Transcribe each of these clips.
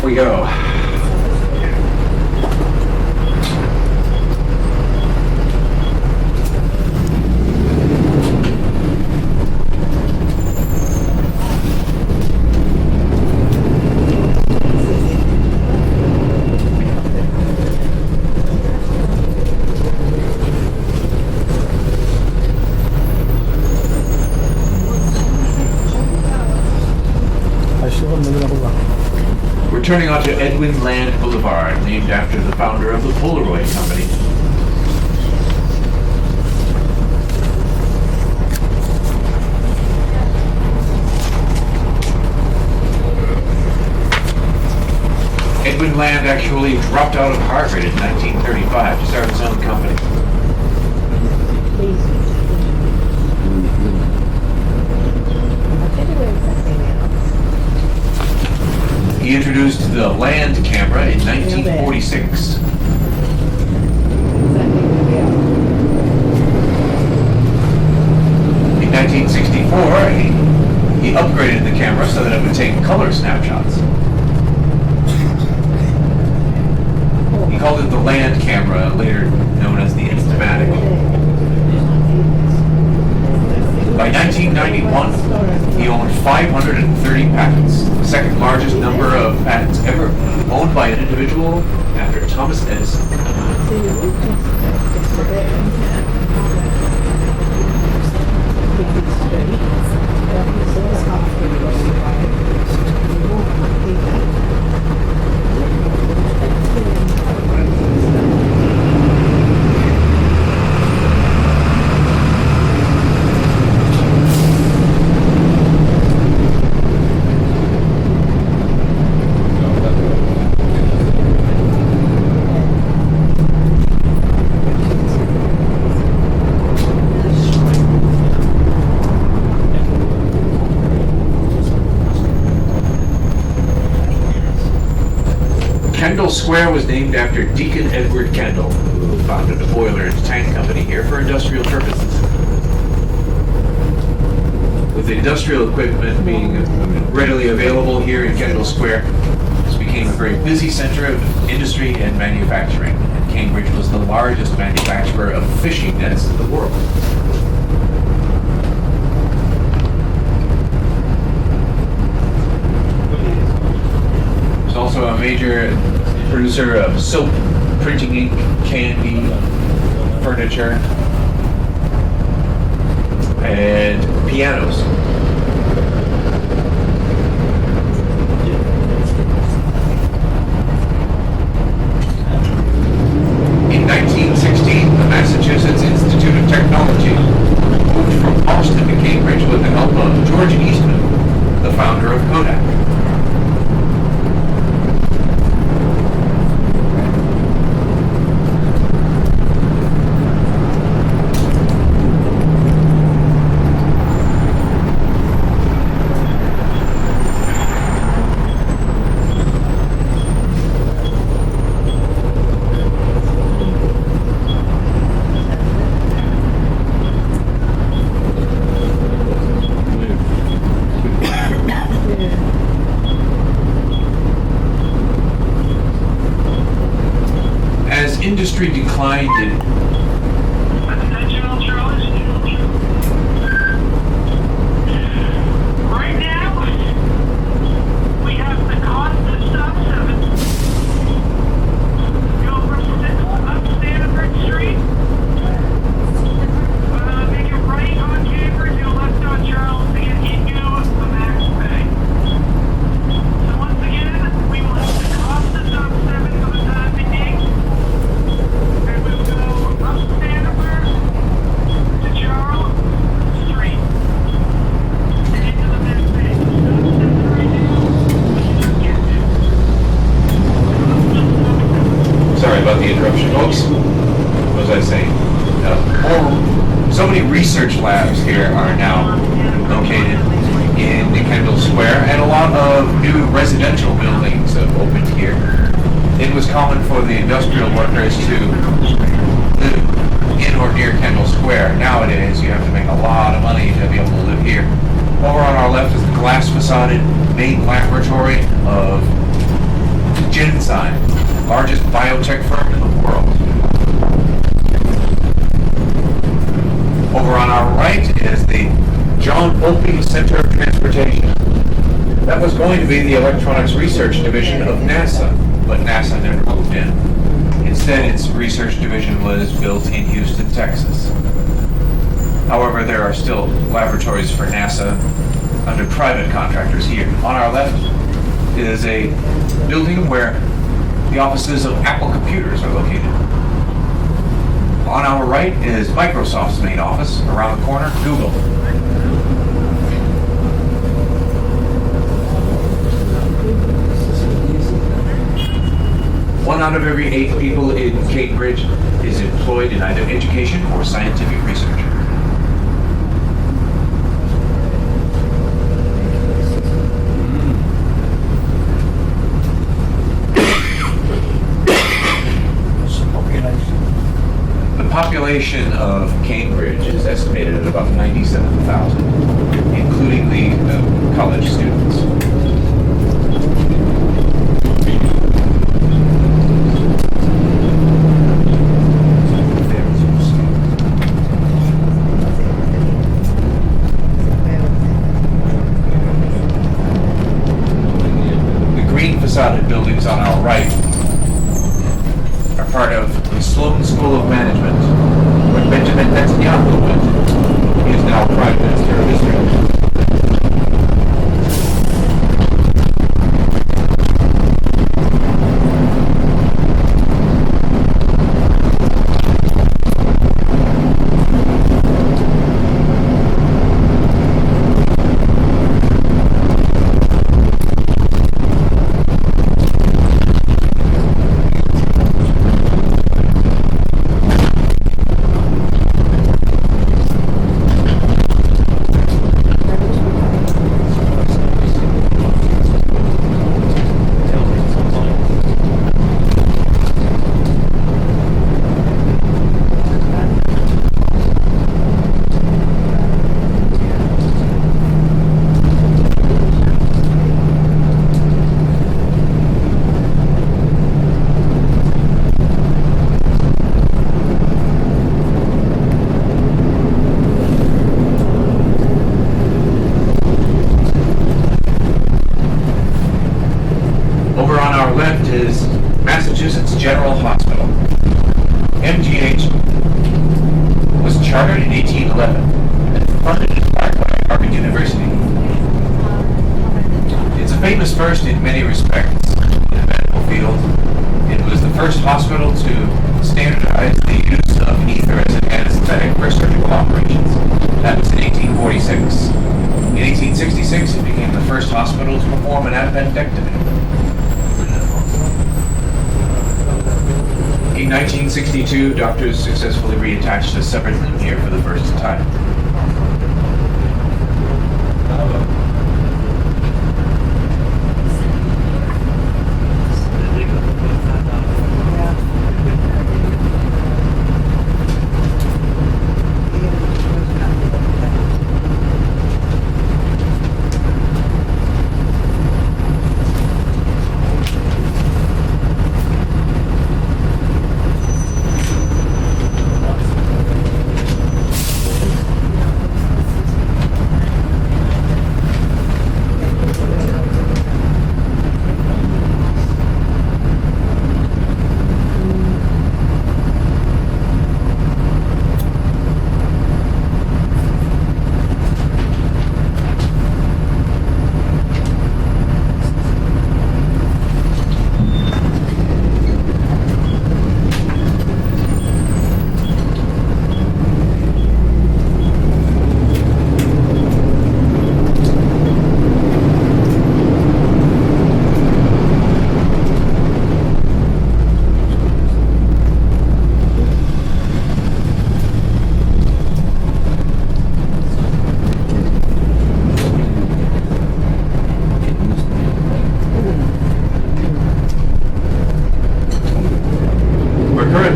we go. We're turning onto Edwin Land Boulevard, named after the founder of the Polaroid company. Edwin Land actually dropped out of Harvard in 1935 to start his own company. He introduced the Land camera in 1946. In 1964, he upgraded the camera so that it would take color snapshots. He called it the Land camera, later known as the Instamatic. By 1991, he owned 530 patents, the second largest number of patents ever owned by an individual after Thomas Edison. Kendall Square was named after Deacon Edward Kendall, who founded a boiler and tank company here for industrial purposes. With the industrial equipment being readily available here in Kendall Square, this became a very busy center of industry and manufacturing, and Cambridge was the largest manufacturer of fishing nets in the world. There's also a major producer of soap, printing ink, candy, furniture, and pianos. In 1916, the Massachusetts Institute of Technology moved from Boston to Cambridge with the help of George Eastman, the founder of Kodak. Industry declined in right now we have the cost of stop 7. Go from 6 up Stanford Street, make it right on Cambridge, go left on Charles to get into the Max Bay. So once again, we will have the cost of stop 7 for the time being. And we'll go up Stanford to Charles Street and into the Max Bay. Stop 7 right now. Sorry about the interruption, folks. What was I saying? So many research labs here are now located in the Kendall Square, and a lot of new residential buildings have opened here. It was common for the industrial workers to live in or near Kendall Square. Nowadays, you have to make a lot of money to be able to live here. Over on our left is the glass facaded main laboratory of Genzyme, largest biotech firm in the world. Over on our right is the John Opie Center of Transportation. That was going to be the Electronics Research Division of NASA, but NASA never moved in. Instead, its research division was built in Houston, Texas. However, there are still laboratories for NASA under private contractors here. On our left is a building where the offices of Apple Computers are located. On our right is Microsoft's main office. Around the corner, Google. One out of every 8 people in Cambridge is employed in either education or scientific research. The population of Cambridge is estimated at about 97,000, including the college students. Facade buildings on our right are part of the Sloan School of Management, where Benjamin Netanyahu went. He is now Prime Minister of Israel. Is Massachusetts General Hospital. MGH was chartered in 1811 and funded in part by Harvard University. It's a famous first in many respects in the medical field. It was the first hospital to standardize the use of ether as an anesthetic for surgical operations. That was in 1846. In 1866, it became the first hospital to perform an appendectomy. In 1962, doctors successfully reattached a severed limb here for the first time.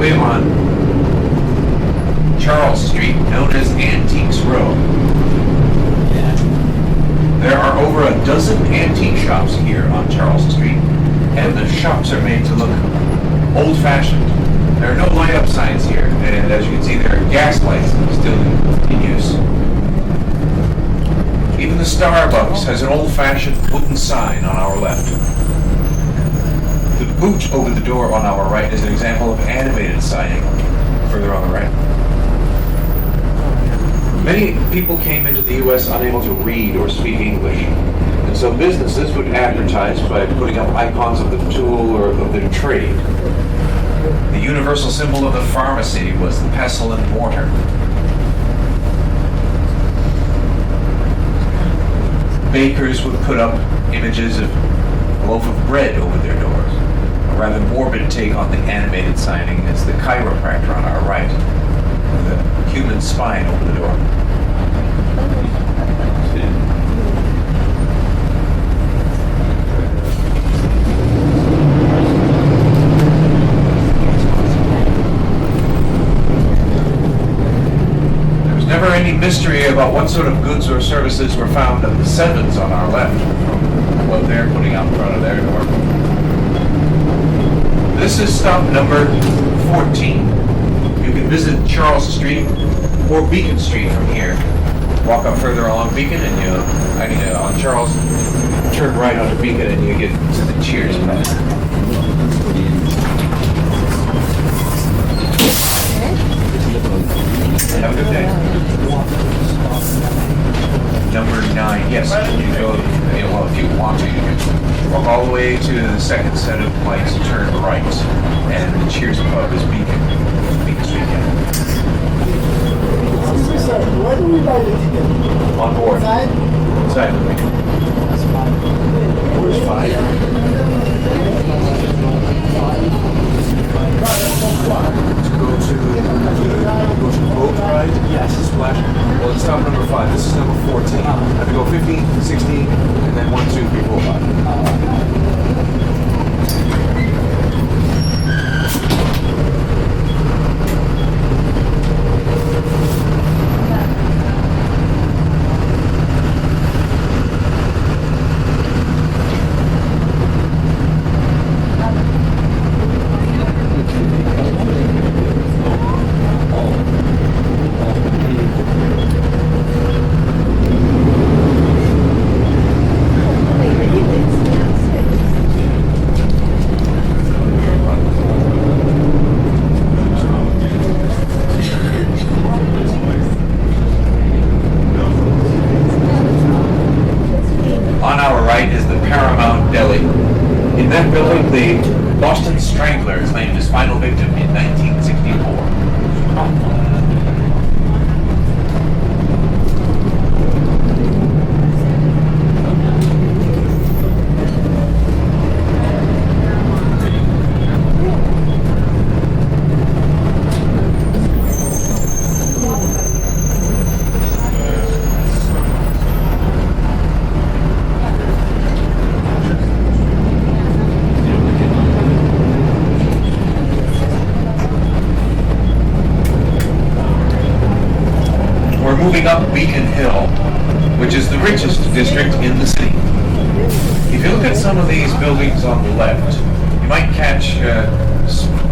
On Charles Street, known as Antiques Row. There are over a dozen antique shops here on Charles Street, and the shops are made to look old-fashioned. There are no light-up signs here, and as you can see, there are gas lights still in use. Even the Starbucks has an old-fashioned wooden sign on our left. The boot over the door on our right is an example of animated signage further on the right. Many people came into the U.S. unable to read or speak English, and so businesses would advertise by putting up icons of the tool or of their trade. The universal symbol of the pharmacy was the pestle and mortar. Bakers would put up images of a loaf of bread over their doors. A rather morbid take on the animated signing is the chiropractor on our right, with a human spine over the door. There was never any mystery about what sort of goods or services were found at the Sevens on our left, from what they're putting out in front of their door. This is stop number 14. You can visit Charles Street or Beacon Street from here. Walk up further along Beacon and on Charles, turn right onto Beacon and you get to the Cheers place. Have a good day. Number 9, yes, you go, well, if you want to, you can walk all the way to the second set of lights, turn right, and the Cheers Pub is Beacon Street. Where do we buy the ticket? On board. Inside? Inside with me. Where's 5? Go to the boat ride? Yes. Splash. Well, it's stop number 5. This is number 14. I have to go 15, 16, and then 1, 2, 3, 4, 5. The Boston Strangler claimed his final victim in 1964. Moving up Beacon Hill, which is the richest district in the city. If you look at some of these buildings on the left, you might catch a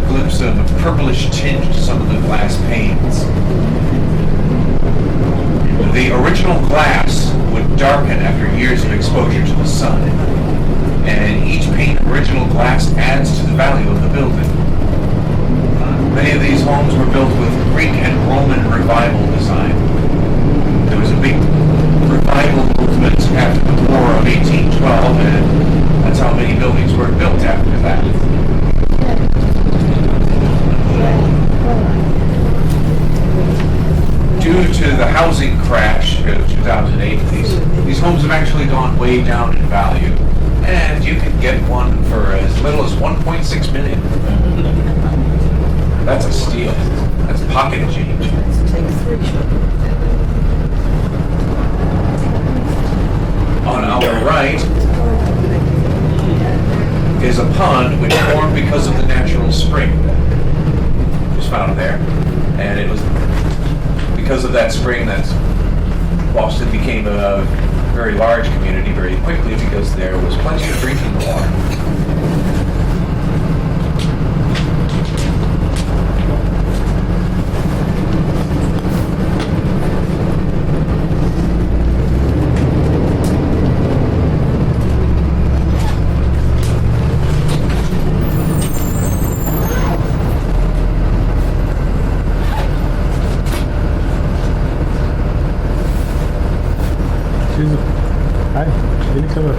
glimpse of a purplish tinge to some of the glass panes. The original glass would darken after years of exposure to the sun, and each pane of original glass adds to the value of the building. Many of these homes were built with Greek and Roman revival design. There was a big revival movement after the War of 1812, and that's how many buildings were built after that. Due to the housing crash of 2008, these homes have actually gone way down in value, and you can get one for as little as $1.6 million. That's a steal. That's pocket change. On our right is a pond which formed because of the natural spring that was found there. And it was because of that spring that Boston became a very large community very quickly, because there was plenty of drinking water. Hi, vieni sopra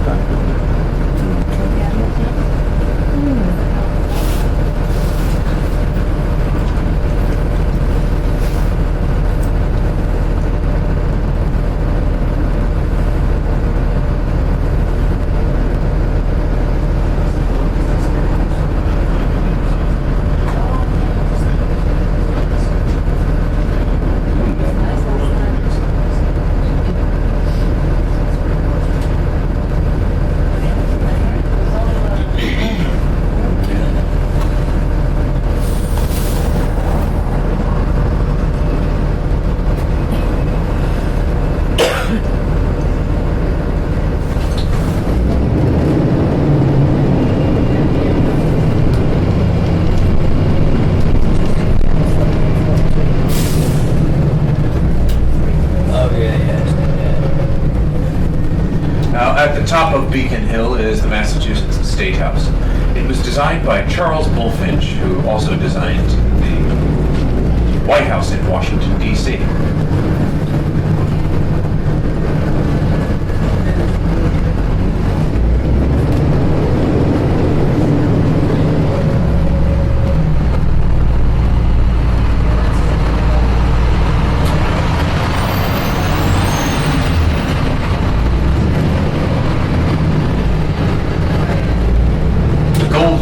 At the top of Beacon Hill is the Massachusetts State House. It was designed by Charles Bulfinch, who also designed the White House in Washington, D.C.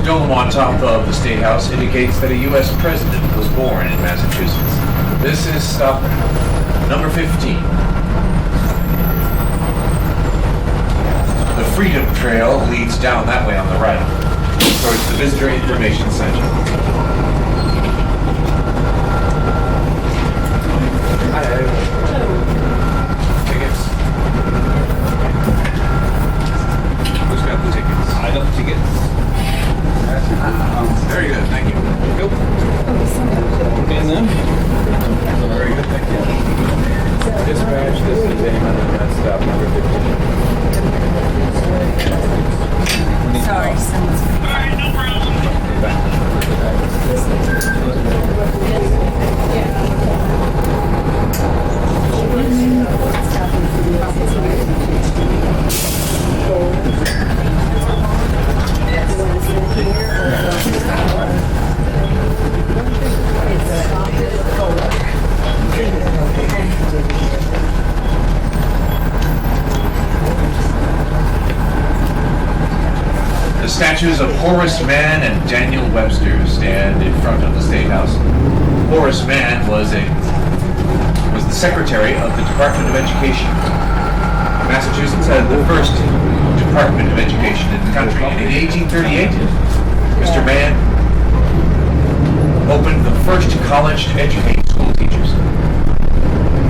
Dome on top of the State House indicates that a U.S. president was born in Massachusetts. This is stop number 15. The Freedom Trail leads down that way on the right, towards the Visitor Information Center. Tickets. Who's got the tickets? I got the tickets. Very good, thank you. Go. And then? Very good, thank you. Dispatch, this is Damon, and that's stop number 15. Sorry, someone's... Alright, no problem. The statues of Horace Mann and Daniel Webster stand in front of the State House. Horace Mann was the secretary of the Department of Education. Massachusetts had the first Department of Education in the country, and in 1838, Mr. Mann opened the first college to educate school teachers.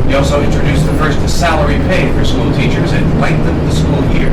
He also introduced the first salary pay for school teachers and lengthened the school year.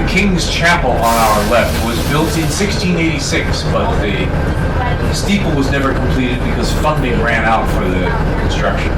King's Chapel on our left was built in 1686, but the steeple was never completed because funding ran out for the construction.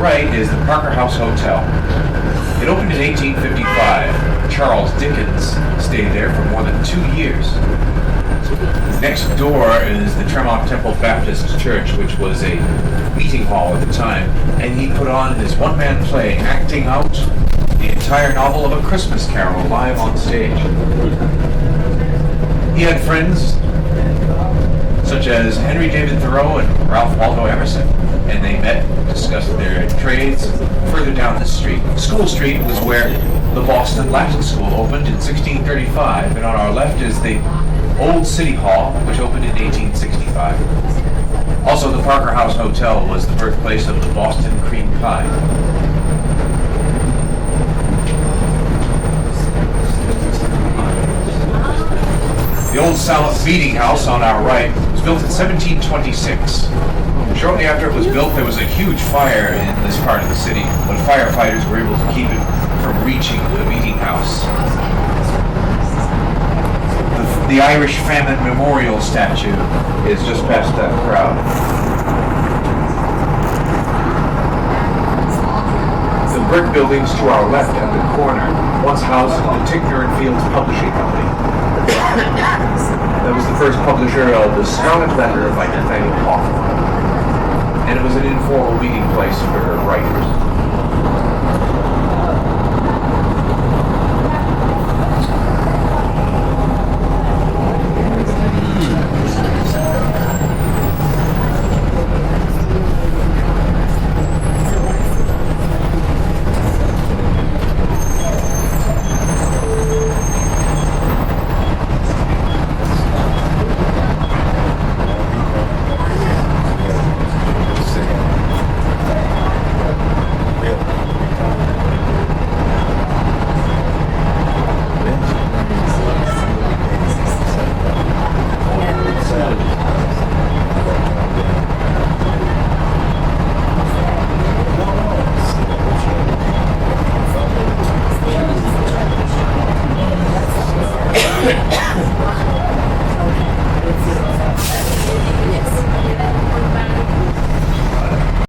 right is the Parker House Hotel. It opened in 1855. Charles Dickens stayed there for more than 2 years. Next door is the Tremont Temple Baptist Church, which was a meeting hall at the time, and he put on his one-man play, acting out the entire novel of A Christmas Carol live on stage. He had friends such as Henry David Thoreau and Ralph Waldo Emerson, and they met, discussed their trades further down the street. School Street was where the Boston Latin School opened in 1635, and on our left is the Old City Hall, which opened in 1865. Also, the Parker House Hotel was the birthplace of the Boston cream pie. The Old South Meeting House on our right was built in 1726. Shortly after it was built, there was a huge fire in this part of the city, but firefighters were able to keep it from reaching the meeting house. The Irish Famine Memorial statue is just past that crowd. The brick buildings to our left at the corner once housed the Ticknor & Fields Publishing Company. That was the first publisher of the Scarlet Letter by Nathaniel Hawthorne, and it was an informal meeting place for writers.